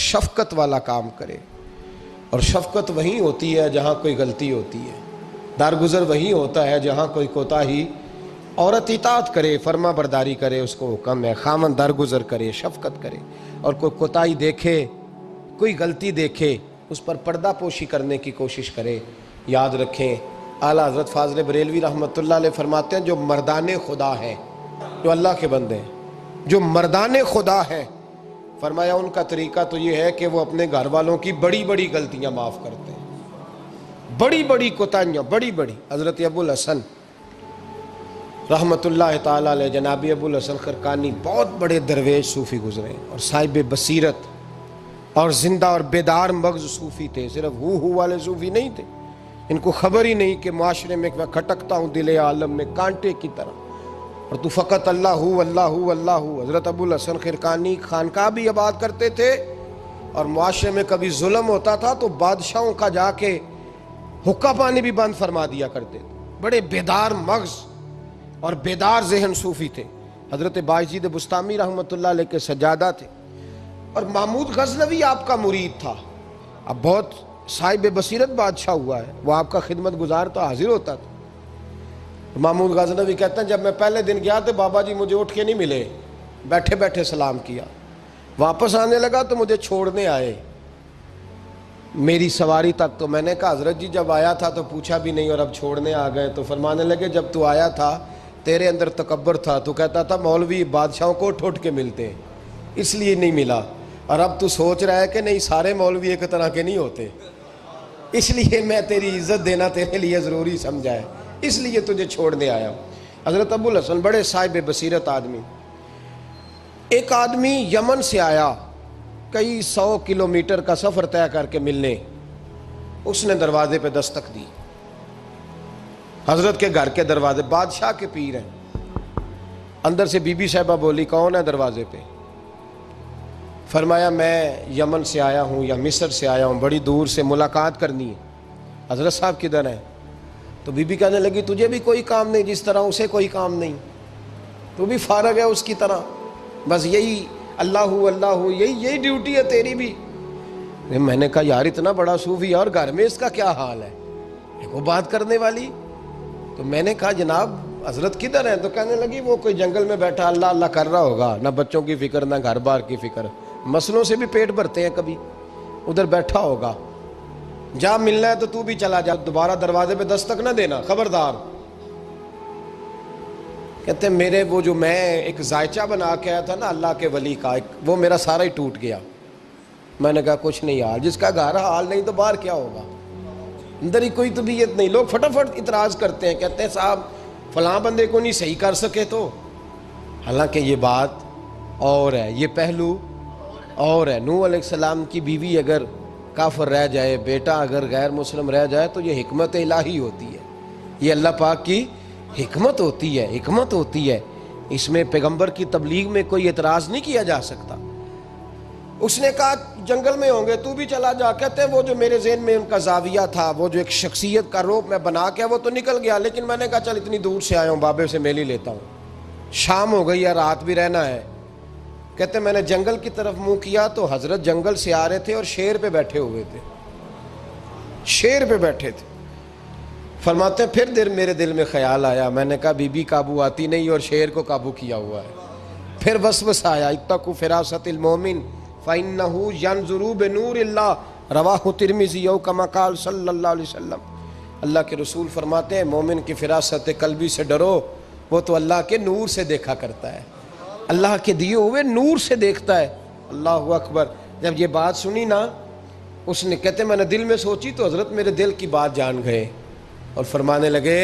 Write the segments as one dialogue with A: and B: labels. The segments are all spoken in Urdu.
A: شفقت والا کام کرے، اور شفقت وہیں ہوتی ہے جہاں کوئی غلطی ہوتی ہے، درگزر وہیں ہوتا ہے جہاں کوئی کوتاہی۔ عورت اطاعت کرے، فرما برداری کرے، اس کو حکم ہے، خامن درگزر کرے، شفقت کرے، اور کوئی کوتاہی دیکھے، کوئی غلطی دیکھے، اس پر پردہ پوشی کرنے کی کوشش کرے۔ یاد رکھیں اعلیٰ حضرت فاضل بریلوی رحمۃ اللہ علیہ فرماتے ہیں جو مردان خدا ہیں، جو اللہ کے بندے ہیں، جو مردان خدا ہیں، فرمایا ان کا طریقہ تو یہ ہے کہ وہ اپنے گھر والوں کی بڑی بڑی غلطیاں معاف کرتے ہیں، بڑی بڑی کوتاہیاں، بڑی بڑی۔ حضرت ابو الحسن رحمۃ اللہ تعالیٰ علیہ، جناب ابو الحسن خرقانی بہت بڑے درویش صوفی گزرے اور صاحب بصیرت اور زندہ اور بیدار مغز صوفی تھے، صرف ہو والے صوفی نہیں تھے۔ ان کو خبر ہی نہیں کہ معاشرے میں میں کھٹکتا ہوں دل عالم میں کانٹے کی طرح، اور تو فقط اللہ اللہ اللہ۔ حضرت ابو الحسن خرقانی خانقاہ بھی آباد کرتے تھے، اور معاشرے میں کبھی ظلم ہوتا تھا تو بادشاہوں کا جا کے حقہ پانی بھی بند فرما دیا کرتے تھے۔ بڑے بیدار مغز اور بیدار ذہن صوفی تھے۔ حضرت باعزید بستامی رحمۃ اللہ علیہ کے سجادہ تھے، اور محمود غزنوی آپ کا مرید تھا۔ اب بہت صاحب بصیرت بادشاہ ہوا ہے، وہ آپ کا خدمت گزار تو حاضر ہوتا تھا۔ محمود غزنوی کہتے ہیں جب میں پہلے دن گیا تو بابا جی مجھے اٹھ کے نہیں ملے، بیٹھے بیٹھے سلام کیا، واپس آنے لگا تو مجھے چھوڑنے آئے میری سواری تک، تو میں نے کہا حضرت جی جب آیا تھا تو پوچھا بھی نہیں اور اب چھوڑنے آ گئے، تو فرمانے لگے جب تو آیا تھا تیرے اندر تکبر تھا، تو کہتا تھا مولوی بادشاہوں کو اٹھ اٹھ کے ملتے ہیں اس لیے نہیں ملا، اور اب تو سوچ رہا ہے کہ نہیں سارے مولوی ایک طرح کے نہیں ہوتے، اس لیے میں تیری عزت دینا تیرے لیے ضروری سمجھا ہے، اس لیے تجھے چھوڑنے آیا ہوں۔ حضرت ابو الحسن بڑے صاحب بصیرت آدمی۔ ایک آدمی یمن سے آیا کئی 100 کلومیٹر کا سفر طے کر کے ملنے، اس نے دروازے پہ دستک دی، حضرت کے گھر کے دروازے، بادشاہ کے پیر ہیں۔ اندر سے بی بی صاحبہ بولی کون ہے دروازے پہ؟ فرمایا میں یمن سے آیا ہوں یا مصر سے آیا ہوں، بڑی دور سے ملاقات کرنی ہے۔ حضرت صاحب کدھر ہیں؟ تو بی بی کہنے لگی تجھے بھی کوئی کام نہیں جس طرح اسے کوئی کام نہیں، تو بھی فارغ ہے اس کی طرح، بس یہی اللہ اللہ یہی ڈیوٹی ہے تیری بھی۔ میں نے کہا یار اتنا بڑا صوفی اور گھر میں اس کا کیا حال ہے، وہ بات کرنے والی؟ تو میں نے کہا جناب حضرت کدھر ہیں؟ تو کہنے لگی وہ کوئی جنگل میں بیٹھا اللہ اللہ کر رہا ہوگا، نہ بچوں کی فکر نہ گھر بار کی فکر، مسئلوں سے بھی پیٹ بھرتے ہیں کبھی، ادھر بیٹھا ہوگا، جا ملنا ہے تو تو بھی چلا جا، دوبارہ دروازے پہ دستک نہ دینا خبردار۔ کہتے ہیں میرے وہ جو میں ایک ذائچہ بنا کے آیا تھا نا اللہ کے ولی کا، وہ میرا سارا ہی ٹوٹ گیا۔ میں نے کہا کچھ نہیں یار، جس کا گھر حال نہیں تو باہر کیا ہوگا، اندر ہی کوئی طبیعت نہیں۔ لوگ فٹافٹ اعتراض کرتے ہیں، کہتے ہیں صاحب فلاں بندے کو نہیں صحیح کر سکے تو، حالانکہ یہ بات اور ہے، یہ پہلو اور ہے۔ نوح علیہ السلام کی بیوی اگر کافر رہ جائے، بیٹا اگر غیر مسلم رہ جائے تو یہ حکمت الہی ہوتی ہے، یہ اللہ پاک کی حکمت ہوتی ہے، حکمت ہوتی ہے، اس میں پیغمبر کی تبلیغ میں کوئی اعتراض نہیں کیا جا سکتا۔ اس نے کہا جنگل میں ہوں گے تو بھی چلا جا۔ کہتے ہیں وہ جو میرے ذہن میں ان کا زاویہ تھا، وہ جو ایک شخصیت کا روپ میں بنا کے وہ تو نکل گیا، لیکن میں نے کہا چل اتنی دور سے آیا ہوں بابے سے میل ہی لیتا ہوں، شام ہو گئی ہے رات بھی رہنا ہے۔ کہتے ہیں میں نے جنگل کی طرف منہ کیا تو حضرت جنگل سے آ رہے تھے اور شیر پہ بیٹھے ہوئے تھے، شیر پہ بیٹھے تھے۔ فرماتے ہیں پھر میرے دل میں خیال آیا، میں نے کہا بی بی قابو آتی نہیں اور شیر کو قابو کیا ہوا ہے۔ پھر وسوسہ آیا اتقوا فراست المومن فإنہ ینظر بنور اللہ، رواہ ترمذی او کما قال صلی اللہ علیہ وسلم۔ اللہ کے رسول فرماتے ہیں مومن کی فراست قلبی سے ڈرو، وہ تو اللہ کے نور سے دیکھا کرتا ہے، اللہ کے دیے ہوئے نور سے دیکھتا ہے۔ اللہ اکبر۔ جب یہ بات سنی نا، اس نے کہتے میں نے دل میں سوچی تو حضرت میرے دل کی بات جان گئے اور فرمانے لگے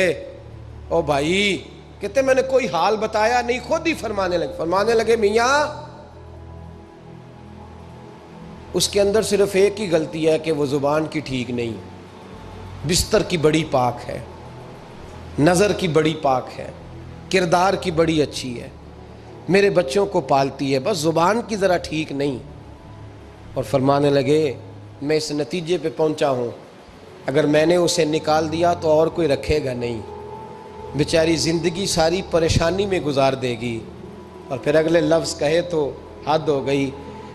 A: او بھائی، کہتے میں نے کوئی حال بتایا نہیں، خود ہی فرمانے لگے میاں اس کے اندر صرف ایک ہی غلطی ہے کہ وہ زبان کی ٹھیک نہیں، بستر کی بڑی پاک ہے، نظر کی بڑی پاک ہے، کردار کی بڑی اچھی ہے، میرے بچوں کو پالتی ہے، بس زبان کی ذرا ٹھیک نہیں۔ اور فرمانے لگے میں اس نتیجے پہ پہنچا ہوں اگر میں نے اسے نکال دیا تو اور کوئی رکھے گا نہیں، بیچاری زندگی ساری پریشانی میں گزار دے گی، اور پھر اگلے لفظ کہے تو حد ہو گئی۔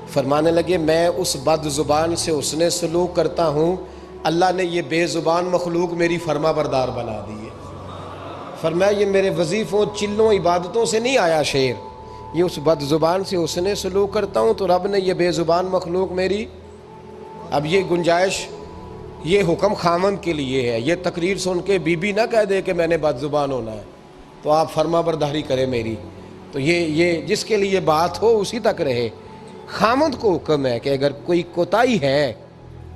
A: فرمانے لگے میں اس بد زبان سے حسن سلوک کرتا ہوں، اللہ نے یہ بے زبان مخلوق میری فرما بردار بنا دی ہے۔ فرمایا یہ میرے وظیفوں چلوں عبادتوں سے نہیں آیا شعر، یہ اس بد زبان سے حسن سلوک کرتا ہوں تو رب نے یہ بے زبان مخلوق میری۔ اب یہ گنجائش، یہ حکم خامند کے لیے ہے، یہ تقریر سن کے بی بی نہ کہہ دے کہ میں نے بد زبان ہونا ہے تو آپ فرما برداری کریں میری، تو یہ جس کے لیے بات ہو اسی تک رہے۔ خامند کو حکم ہے کہ اگر کوئی کوتاہی ہے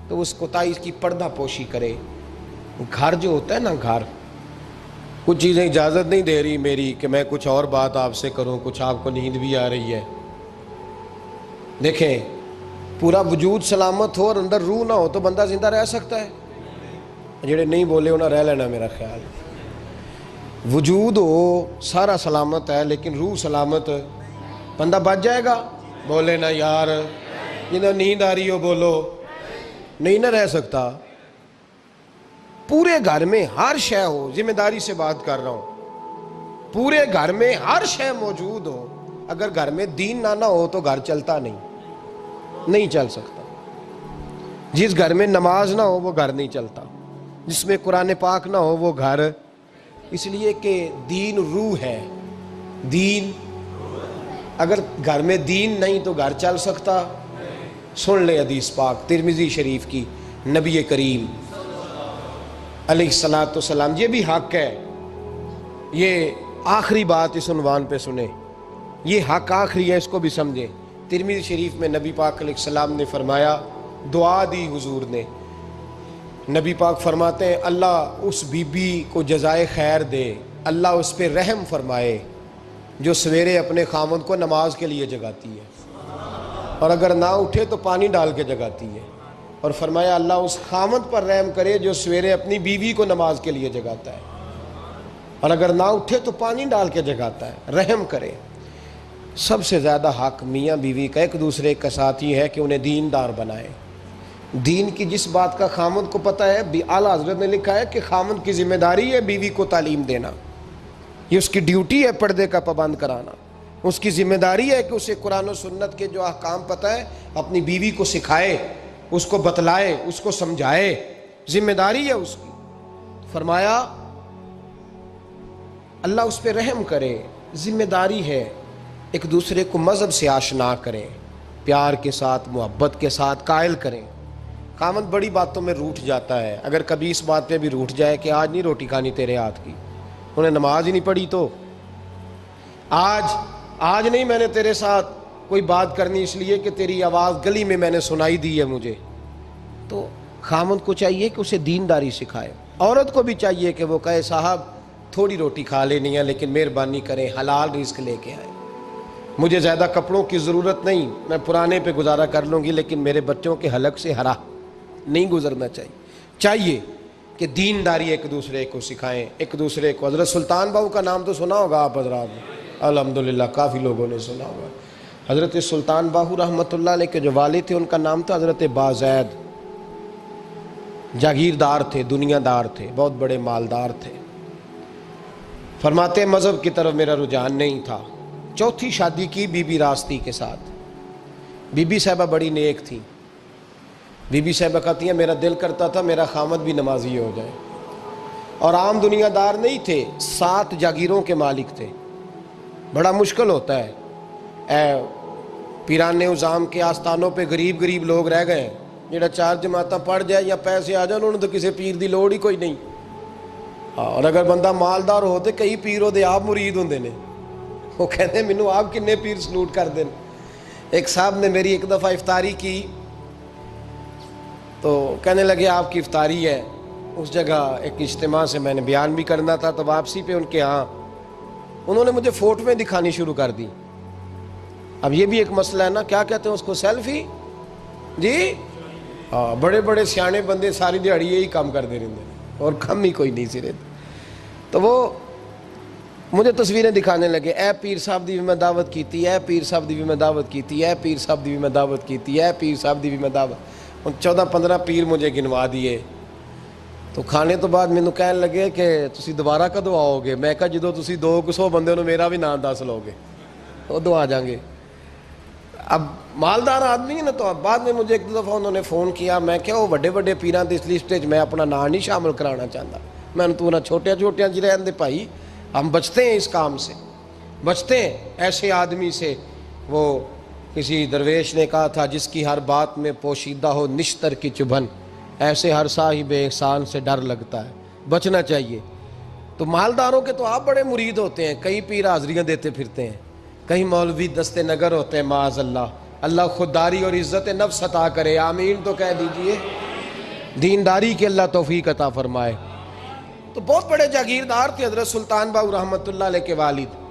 A: تو اس کوتاہی کی پردہ پوشی کرے۔ گھر جو ہوتا ہے نا، گھر کچھ چیزیں اجازت نہیں دے رہی میری کہ میں کچھ اور بات آپ سے کروں، کچھ آپ کو نیند بھی آ رہی ہے۔ دیکھیں پورا وجود سلامت ہو اور اندر روح نہ ہو تو بندہ زندہ رہ سکتا ہے؟ جڑے نہیں بولے انہیں رہ لینا میرا خیال۔ وجود ہو سارا سلامت ہے لیکن روح سلامت، بندہ بچ جائے گا؟ بولے نا یار، جنہیں نیند آ رہی ہو بولو، نہیں نہ رہ سکتا۔ پورے گھر میں ہر شے ہو، ذمہ داری سے بات کر رہا ہوں، پورے گھر میں ہر شے موجود ہو، اگر گھر میں دین نہ ہو تو گھر چلتا نہیں چل سکتا۔ جس گھر میں نماز نہ ہو وہ گھر نہیں چلتا، جس میں قرآن پاک نہ ہو وہ گھر، اس لیے کہ دین روح ہے۔ دین اگر گھر میں دین نہیں تو گھر چل سکتا؟ سن لے حدیث پاک ترمذی شریف کی، نبی کریم علیہ الصلاۃ والسلام، یہ بھی حق ہے، یہ آخری بات اس عنوان پہ سنیں، یہ حق آخری ہے، اس کو بھی سمجھیں۔ ترمذی شریف میں نبی پاک علیہ السلام نے فرمایا، دعا دی حضور نے، نبی پاک فرماتے ہیں اللہ اس بی بی کو جزائے خیر دے، اللہ اس پہ رحم فرمائے جو سویرے اپنے خامند کو نماز کے لیے جگاتی ہے اور اگر نہ اٹھے تو پانی ڈال کے جگاتی ہے، اور فرمایا اللہ اس خامند پر رحم کرے جو سویرے اپنی بیوی کو نماز کے لیے جگاتا ہے اور اگر نہ اٹھے تو پانی ڈال کے جگاتا ہے، رحم کرے۔ سب سے زیادہ حق میاں بیوی کا ایک دوسرے کا ساتھ یہ ہے کہ انہیں دیندار بنائے۔ دین کی جس بات کا خامند کو پتہ ہے، اعلیٰ حضرت نے لکھا ہے کہ خامند کی ذمہ داری ہے بیوی کو تعلیم دینا، یہ اس کی ڈیوٹی ہے پردے کا پابند کرانا، اس کی ذمہ داری ہے کہ اسے قرآن و سنت کے جو احکام پتہ ہے اپنی بیوی کو سکھائے، اس کو بتلائے، اس کو سمجھائے، ذمہ داری ہے اس کی۔ فرمایا اللہ اس پہ رحم کرے، ذمہ داری ہے، ایک دوسرے کو مذہب سے آشنا کریں، پیار کے ساتھ محبت کے ساتھ قائل کریں۔ خامند بڑی باتوں میں روٹھ جاتا ہے، اگر کبھی اس بات پہ بھی روٹھ جائے کہ آج نہیں روٹی کھانی تیرے ہاتھ کی، انہیں نماز ہی نہیں پڑھی تو آج نہیں میں نے تیرے ساتھ کوئی بات کرنی اس لیے کہ تیری آواز گلی میں نے سنائی دی ہے مجھے، تو خامند کو چاہیے کہ اسے دینداری سکھائے۔ عورت کو بھی چاہیے کہ وہ کہے صاحب تھوڑی روٹی کھا لینی ہے لیکن مہربانی کریں حلال رزق لے کے آئیں، مجھے زیادہ کپڑوں کی ضرورت نہیں، میں پرانے پہ گزارا کر لوں گی لیکن میرے بچوں کے حلق سے ہرا نہیں گزرنا چاہیے کہ دینداری ایک دوسرے کو سکھائیں، ایک دوسرے کو۔ حضرت سلطان باہو کا نام تو سنا ہوگا آپ حضرات نے، الحمدللہ کافی لوگوں نے سنا ہوگا۔ حضرت سلطان باہو رحمۃ اللہ علیہ کے جو والد تھے ان کا نام تھا حضرت بازید، جاگیردار تھے، دنیا دار تھے، بہت بڑے مالدار تھے۔ فرماتے مذہب کی طرف میرا رجحان نہیں تھا، چوتھی شادی کی بی بی راستی کے ساتھ۔ بی بی صاحبہ بڑی نیک تھی، بی بی صاحبہ کہتی ہیں میرا دل کرتا تھا میرا خامد بھی نمازی ہو جائے، اور عام دنیا دار نہیں تھے، 7 جاگیروں کے مالک تھے۔ بڑا مشکل ہوتا ہے، پیران عظام کے آستانوں پہ غریب لوگ رہ گئے ہیں، جڑا 4 جماعتاں پڑھ جائے یا پیسے آ جائیں انہوں نے تو کسی پیر دی لوڑ ہی کوئی نہیں، اور اگر بندہ مالدار ہو تو کئی پیروں دے آپ مرید ہوندے نے، وہ کہتے ہیں مینوں آپ کنے پیر سلوٹ کر دیں۔ ایک صاحب نے میری ایک دفعہ افطاری کی تو کہنے لگے آپ کی افطاری ہے، اس جگہ ایک اجتماع سے میں نے بیان بھی کرنا تھا تو واپسی پہ ان کے ہاں انہوں نے مجھے فوٹویں دکھانی شروع کر دی۔ اب یہ بھی ایک مسئلہ ہے نا، کیا کہتے ہیں اس کو، سیلفی جی، ہاں بڑے بڑے سیانے بندے ساری دیہڑی یہی کام کرتے رہتے اور کم ہی کوئی نہیں سرے، تو وہ مجھے تصویریں دکھانے لگے، اے پیر صاحب دی بھی میں دعوت کیتی، اے پیر صاحب دی بھی میں دعوت کیتی، اے پیر صاحب دی بھی میں دعوت کیتی، اے پیر صاحب دی بھی میں دعوت، 14-15 پیر مجھے گنوا دیے۔ تو کھانے تو بعد مینوں کہنے لگے کہ تسی دوبارہ کدوں آؤ گے؟ میں کہا جدوں تسی 200 بندے نوں میرا بھی نام دس لو گے ادوں آ جاؤں گے۔ اب مالدار آدمی ہے نا، تو اب بعد میں مجھے ایک دو دفعہ انہوں نے فون کیا، میں کہ وہ بڑے بڑے پیراں دی اس لسٹ میں اپنا نام نہیں شامل کرانا چاہتا، میں نے تو نہ چھوٹے چھوٹے جی رہن دے بھائی، ہم بچتے ہیں اس کام سے، بچتے ہیں ایسے آدمی سے۔ وہ کسی درویش نے کہا تھا، جس کی ہر بات میں پوشیدہ ہو نشتر کی چبھن، ایسے ہر صاحب احسان سے ڈر لگتا ہے، بچنا چاہیے۔ تو مالداروں کے تو آپ بڑے مرید ہوتے ہیں، کئی پیر حاضریاں دیتے پھرتے ہیں، کئی مولوی دست نگر ہوتے ہیں، معاذ اللہ، اللہ خودداری اور عزت نفس عطا کرے، آمین تو کہہ دیجئے، دینداری کی اللہ توفیق عطا فرمائے۔ تو بہت بڑے جاگیردار تھے حضرت سلطان باؤ رحمۃ اللہ علیہ کے والد۔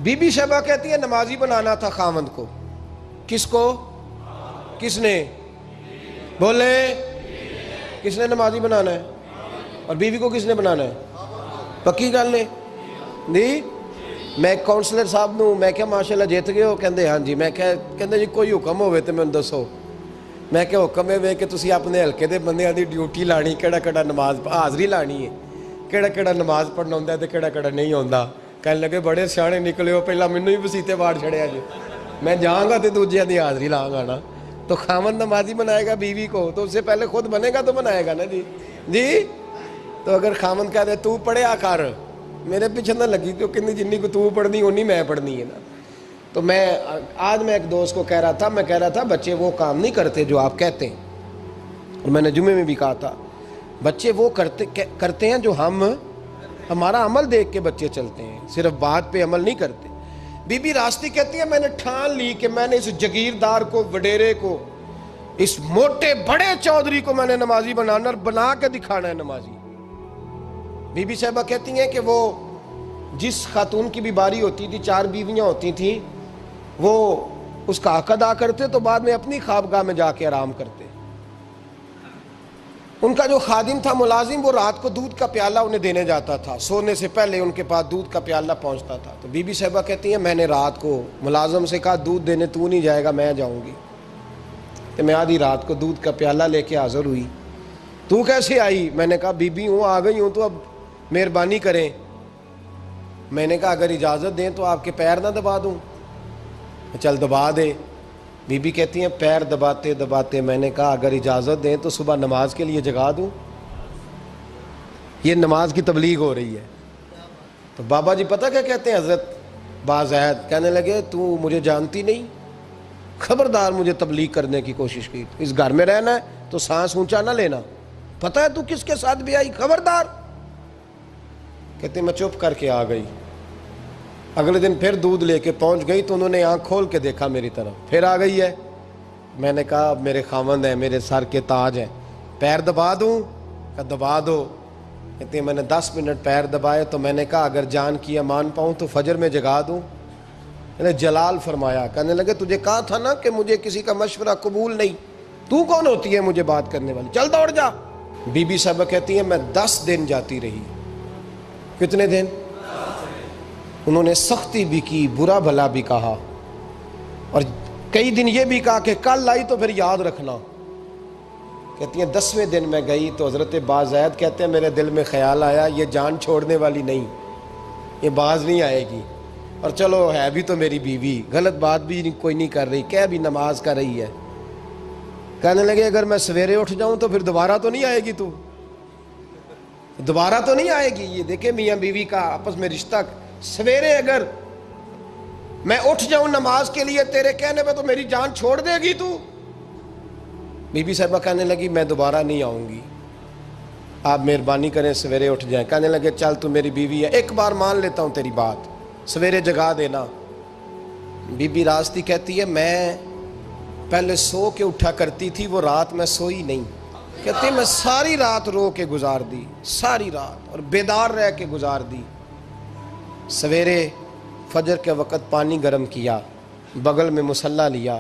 A: بی بی شیبہ کہتی ہے نمازی بنانا تھا خاوند کو۔ کس کو؟ کس نے؟ بولے، کس نے نمازی بنانا ہے؟ اور بیوی کو کس نے بنانا ہے؟ پکی گل نے نہیں؟ میں کونسلر صاحب نوں میں کہا ماشاءاللہ جیت گئے ہو؟ کہندے ہاں جی۔ میں کہندے جی کوئی حکم ہوئے تو میں دسو۔ میں کہ حکم ہے کہ تسی اپنے ہلکے دے بندیاں دی ڈیوٹی لانی، کیڑا کیڑا نماز حاضری لانی ہے، کیڑا کیڑا نماز پڑھنا ہوندا ہے تے کیڑا کیڑا نہیں ہوندا۔ کہنے لگے بڑے سیانے نکلے ہو، پہلا مینوں ہی وسیتے واڑ چھڑیا جی، میں جاؤں گا تے دوجیاں دی حاضری لاں گا نا۔ تو خاوند نمازی بنائے گا بیوی کو تو اس سے پہلے خود بنے گا تو بنائے گا نا جی۔ جی تو اگر خاوند کہہ دے تو پڑھیا کر، میرے پیچھے نہ لگی تو کتنی جنی کو تو پڑھنی اونی میں پڑھنی ہے نا۔ تو آج میں ایک دوست کو کہہ رہا تھا بچے وہ کام نہیں کرتے جو آپ کہتے ہیں، اور میں نے جمعے میں بھی کہا تھا بچے وہ کرتے ہیں جو ہمارا عمل دیکھ کے بچے چلتے ہیں، صرف بات پہ عمل نہیں کرتے۔ بی بی راستی کہتی ہے میں نے ٹھان لی کہ میں نے اس جگیردار کو، وڈیرے کو، اس موٹے بڑے چودھری کو میں نے نمازی بنانا اور بنا کے دکھانا ہے نمازی۔ بی بی صاحبہ کہتی ہیں کہ وہ جس خاتون کی بھی باری ہوتی تھی، 4 بیویاں ہوتی تھیں، وہ اس کا حق ادا کرتے تو بعد میں اپنی خوابگاہ میں جا کے آرام کرتے۔ ان کا جو خادم تھا ملازم، وہ رات کو دودھ کا پیالہ انہیں دینے جاتا تھا، سونے سے پہلے ان کے پاس دودھ کا پیالہ پہنچتا تھا۔ تو بی بی صاحبہ کہتی ہیں میں نے رات کو ملازم سے کہا دودھ دینے تو نہیں جائے گا، میں جاؤں گی۔ تو میں آدھی رات کو دودھ کا پیالہ لے کے حاضر ہوئی۔ تو کیسے آئی؟ میں نے کہا بی بی ہوں، آ گئی ہوں، تو اب مہربانی کریں۔ میں نے کہا اگر اجازت دیں تو آپ کے پیر نہ دبا دوں؟ چل دبا دے۔ بی بی کہتی ہیں پیر دباتے دباتے میں نے کہا اگر اجازت دیں تو صبح نماز کے لیے جگا دوں؟ یہ نماز کی تبلیغ ہو رہی ہے۔ تو بابا جی پتہ کیا کہتے ہیں حضرت بازید؟ کہنے لگے تو مجھے جانتی نہیں، خبردار مجھے تبلیغ کرنے کی کوشش کی، اس گھر میں رہنا ہے تو سانس اونچا نہ لینا، پتہ ہے تو کس کے ساتھ بھی آئی، خبردار۔ کہتے میں چپ کر کے آ گئی۔ اگلے دن پھر دودھ لے کے پہنچ گئی تو انہوں نے آنکھ کھول کے دیکھا میری طرف، پھر آ گئی ہے۔ میں نے کہا اب میرے خاوند ہیں، میرے سر کے تاج ہیں، پیر دبا دوں؟ کہ دبا دو۔ کہتے ہیں میں نے 10 منٹ پیر دبائے تو میں نے کہا اگر جان کی امان پاؤں تو فجر میں جگا دوں؟ میں نے جلال فرمایا۔ کہنے لگے تجھے کہا تھا نا کہ مجھے کسی کا مشورہ قبول نہیں، تو کون ہوتی ہے مجھے بات کرنے والی، چل دوڑ جا۔ بی بی صاحبہ کہتی ہیں میں 10 دن جاتی رہی۔ کتنے دن؟ انہوں نے سختی بھی کی، برا بھلا بھی کہا، اور کئی دن یہ بھی کہا کہ کل آئی تو پھر یاد رکھنا۔ کہتی ہیں 10ویں دن میں گئی تو حضرت بازید کہتے ہیں میرے دل میں خیال آیا یہ جان چھوڑنے والی نہیں، یہ باز نہیں آئے گی، اور چلو ہے بھی تو میری بیوی، غلط بات بھی کوئی نہیں کر رہی، کہہ بھی نماز کر رہی ہے۔ کہنے لگے اگر میں سویرے اٹھ جاؤں تو پھر دوبارہ تو نہیں آئے گی، تو دوبارہ تو نہیں آئے گی۔ یہ دیکھیں میاں بیوی کا آپس میں رشتہ، سویرے اگر میں اٹھ جاؤں نماز کے لیے تیرے کہنے پہ تو میری جان چھوڑ دے گی تو؟ بی بی صاحبہ کہنے لگی میں دوبارہ نہیں آؤں گی، آپ مہربانی کریں سویرے اٹھ جائیں۔ کہنے لگے چل تو میری بیوی ہے، ایک بار مان لیتا ہوں تیری بات، سویرے جگا دینا۔ بی بی راستی کہتی ہے میں پہلے سو کے اٹھا کرتی تھی، وہ رات میں سوئی نہیں، کہتی میں ساری رات رو کے گزار دی، ساری رات، اور بیدار رہ کے گزار دی۔ سویرے فجر کے وقت پانی گرم کیا، بغل میں مصلی لیا،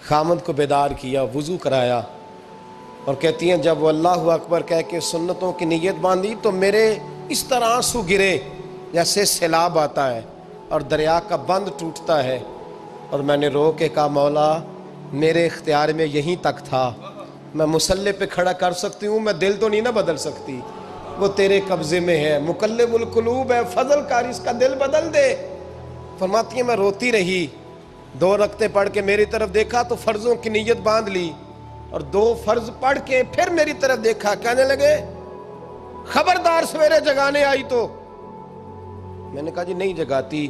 A: خامد کو بیدار کیا، وضو کرایا، اور کہتی ہیں جب وہ اللہ اکبر کہہ کے سنتوں کی نیت باندھی تو میرے اس طرح آنسو گرے جیسے سیلاب آتا ہے اور دریا کا بند ٹوٹتا ہے، اور میں نے رو کے کہا مولا میرے اختیار میں یہیں تک تھا، میں مصلی پہ کھڑا کر سکتی ہوں، میں دل تو نہیں نہ بدل سکتی، وہ تیرے قبضے میں ہے، مقلب القلوب ہے، فضل کار اس کا دل بدل دے۔ فرماتی ہیں میں روتی رہی، 2 رکعتیں پڑھ کے میری طرف دیکھا تو فرضوں کی نیت باندھ لی، اور 2 فرض پڑھ کے پھر میری طرف دیکھا، کہنے لگے خبردار سویرے جگانے آئی تو۔ میں نے کہا جی نہیں جگاتی۔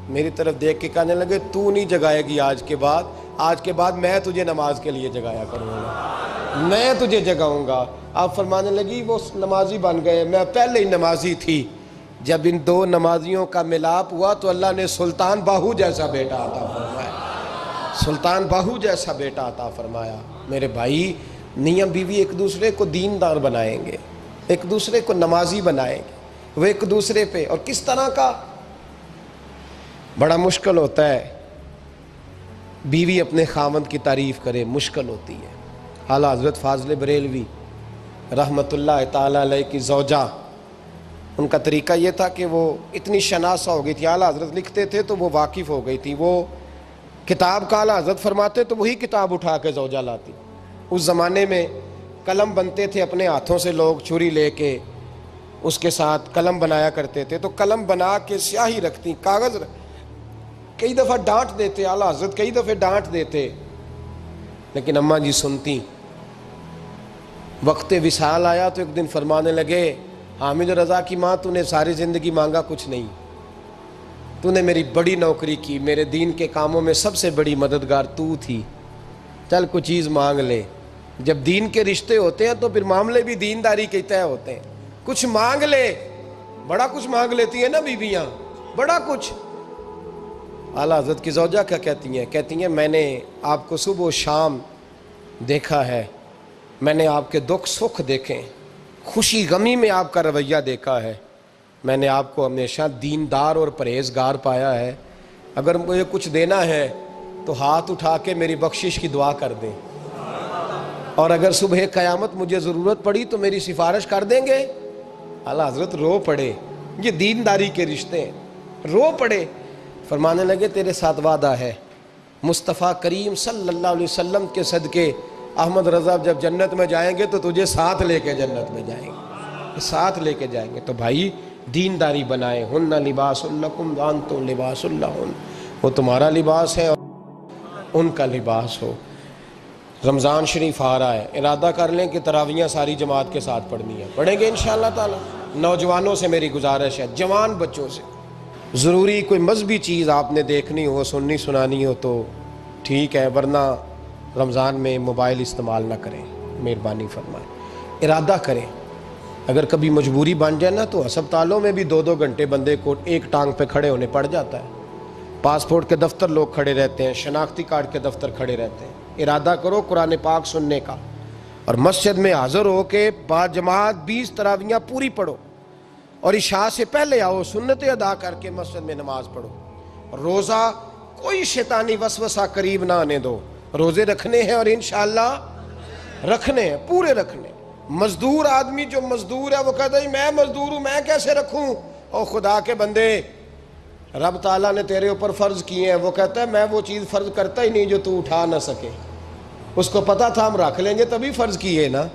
A: میری طرف دیکھ کے کہنے لگے تو نہیں جگائے گی آج کے بعد میں تجھے نماز کے لیے جگایا کروں گا، میں تجھے جگاؤں گا۔ آپ فرمانے لگی وہ نمازی بن گئے، میں پہلے ہی نمازی تھی۔ جب ان 2 نمازیوں کا ملاپ ہوا تو اللہ نے سلطان باہو جیسا بیٹا عطا فرمایا، سلطان باہو جیسا بیٹا عطا فرمایا۔ میرے بھائی، میاں بیوی ایک دوسرے کو دیندار بنائیں گے، ایک دوسرے کو نمازی بنائیں گے، وہ ایک دوسرے پہ، اور کس طرح کا؟ بڑا مشکل ہوتا ہے بیوی اپنے خاوند کی تعریف کرے، مشکل ہوتی ہے۔ اعلیٰ حضرت فاضل بریلوی رحمۃ اللہ تعالی علیہ کی زوجہ، ان کا طریقہ یہ تھا کہ وہ اتنی شناسہ ہو گئی تھی، اعلیٰ حضرت لکھتے تھے تو وہ واقف ہو گئی تھی، وہ کتاب کا اعلیٰ حضرت فرماتے تو وہی کتاب اٹھا کے زوجہ لاتی۔ اس زمانے میں قلم بنتے تھے اپنے ہاتھوں سے، لوگ چھری لے کے اس کے ساتھ قلم بنایا کرتے تھے، تو قلم بنا کے سیاہی رکھتی، کاغذ کئی دفعہ ڈانٹ دیتے، اعلیٰ حضرت کئی دفعہ ڈانٹ دیتے، لیکن اماں جی سنتی۔ وقت وصال آیا تو ایک دن فرمانے لگے حامد رضا کی ماں، تو نے ساری زندگی مانگا کچھ نہیں، تو نے میری بڑی نوکری کی، میرے دین کے کاموں میں سب سے بڑی مددگار تو تھی، چل کچھ چیز مانگ لے۔ جب دین کے رشتے ہوتے ہیں تو پھر معاملے بھی دینداری کے طے ہوتے ہیں، کچھ مانگ لے۔ بڑا کچھ مانگ لیتی ہیں نا بیویاں، بڑا کچھ۔ اعلیٰ حضرت کی زوجہ کیا کہتی ہیں میں نے آپ کو صبح و شام دیکھا ہے، میں نے آپ کے دکھ سکھ دیکھے، خوشی غمی میں آپ کا رویہ دیکھا ہے، میں نے آپ کو ہمیشہ دیندار اور پرہیزگار پایا ہے، اگر مجھے کچھ دینا ہے تو ہاتھ اٹھا کے میری بخشش کی دعا کر دیں، اور اگر صبح قیامت مجھے ضرورت پڑی تو میری سفارش کر دیں گے۔ اعلیٰ حضرت رو پڑے، یہ دینداری کے رشتے ہیں، رو پڑے۔ فرمانے لگے تیرے ساتھ وعدہ ہے، مصطفیٰ کریم صلی اللہ علیہ وسلم کے صدقے احمد رضا جب جنت میں جائیں گے تو تجھے ساتھ لے کے جنت میں جائیں گے، ساتھ لے کے جائیں گے۔ تو بھائی دینداری بنائیں، ہن لباس لکم وانتم لباس لہن، وہ تمہارا لباس ہے اور ان کا لباس ہو۔ رمضان شریف آ رہا ہے، ارادہ کر لیں کہ تراویحیں ساری جماعت کے ساتھ پڑھنی ہے، پڑھیں گے انشاءاللہ تعالی۔ نوجوانوں سے میری گزارش ہے، جوان بچوں سے، ضروری کوئی مذہبی چیز آپ نے دیکھنی ہو، سننی سنانی ہو تو ٹھیک ہے، ورنہ رمضان میں موبائل استعمال نہ کریں، مہربانی فرمائیں، ارادہ کریں۔ اگر کبھی مجبوری بن جائے نا تو ہسپتالوں میں بھی 2-2 گھنٹے بندے کو ایک ٹانگ پہ کھڑے ہونے پڑ جاتا ہے، پاسپورٹ کے دفتر لوگ کھڑے رہتے ہیں، شناختی کارڈ کے دفتر کھڑے رہتے ہیں۔ ارادہ کرو قرآن پاک سننے کا، اور مسجد میں حاضر ہو کے با جماعت 20 تراویحیں پوری پڑھو، اور عشاء سے پہلے آؤ، سنتیں ادا کر کے مسجد میں نماز پڑھو۔ روزہ کوئی شیطانی وسوسہ قریب نہ آنے دو، روزے رکھنے ہیں اور انشاءاللہ رکھنے ہیں، پورے رکھنے۔ مزدور آدمی جو مزدور ہے وہ کہتا ہے میں مزدور ہوں، میں کیسے رکھوں؟ او خدا کے بندے، رب تعالیٰ نے تیرے اوپر فرض کیے ہیں، وہ کہتا ہے میں وہ چیز فرض کرتا ہی نہیں جو تو اٹھا نہ سکے، اس کو پتا تھا ہم رکھ لیں گے تبھی فرض کیے نا،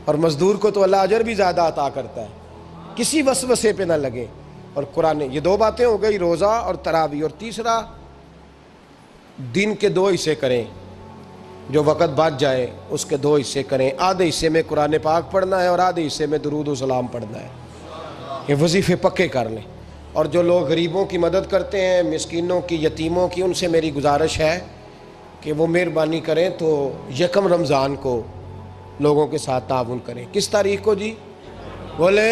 A: اور مزدور کو تو اللہ اجر بھی زیادہ عطا کرتا ہے، کسی وسوسے پہ نہ لگے۔ اور قرآن، یہ 2 باتیں ہو گئی، روزہ اور تراویح، اور تیسرا دن کے 2 حصے کریں، جو وقت بچ جائے اس کے 2 حصے کریں، آدھے حصے میں قرآن پاک پڑھنا ہے اور آدھے حصے میں درود و سلام پڑھنا ہے، یہ وظیفے پکے کر لیں۔ اور جو لوگ غریبوں کی مدد کرتے ہیں، مسکینوں کی، یتیموں کی، ان سے میری گزارش ہے کہ وہ مہربانی کریں تو 1 رمضان کو لوگوں کے ساتھ تعاون کریں۔ کس تاریخ کو جی؟ بولے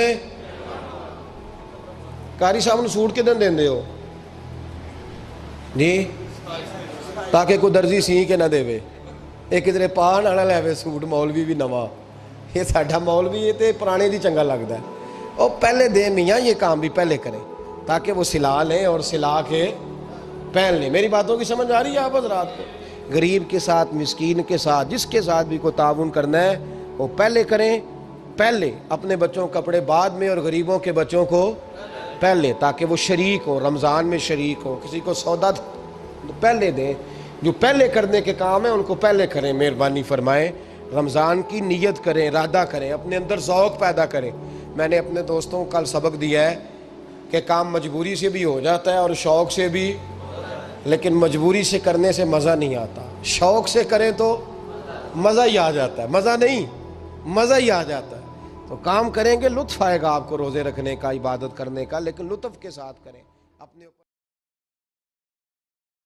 A: قاری صاحب نے سوٹ کدن دین دے ہو جی، تاکہ کوئی درزی سی کے نہ دے وے، ایک ادھر پاہ نہ لے وے سوٹ، مولوی بھی نواں، یہ ساڈا مولوی یہ تے پرانے دی چنگا لگتا ہے، اور پہلے دے میاں یہ کام بھی پہلے کریں تاکہ وہ سلا لیں اور سلا کے پہن لیں۔ میری باتوں کی سمجھ آ رہی ہے آپ حضرات کو؟ غریب کے ساتھ، مسکین کے ساتھ، جس کے ساتھ بھی کوئی تعاون کرنا ہے وہ پہلے کریں، پہلے اپنے بچوں کے کپڑے بعد میں اور غریبوں کے بچوں کو پہلے، تاکہ وہ شریک ہو، رمضان میں شریک ہو، کسی کو سودا پہلے دیں، جو پہلے کرنے کے کام ہیں ان کو پہلے کریں، مہربانی فرمائیں۔ رمضان کی نیت کریں، ارادہ کریں، اپنے اندر ذوق پیدا کریں۔ میں نے اپنے دوستوں کو کل سبق دیا ہے کہ کام مجبوری سے بھی ہو جاتا ہے اور شوق سے بھی، لیکن مجبوری سے کرنے سے مزہ نہیں آتا. شوق سے کریں تو مزہ ہی آ جاتا ہے. مزہ نہیں، مزہ ہی آ جاتا ہے. تو کام کریں گے، لطف آئے گا آپ کو روزے رکھنے کا، عبادت کرنے کا، لیکن لطف کے ساتھ کریں. اپنے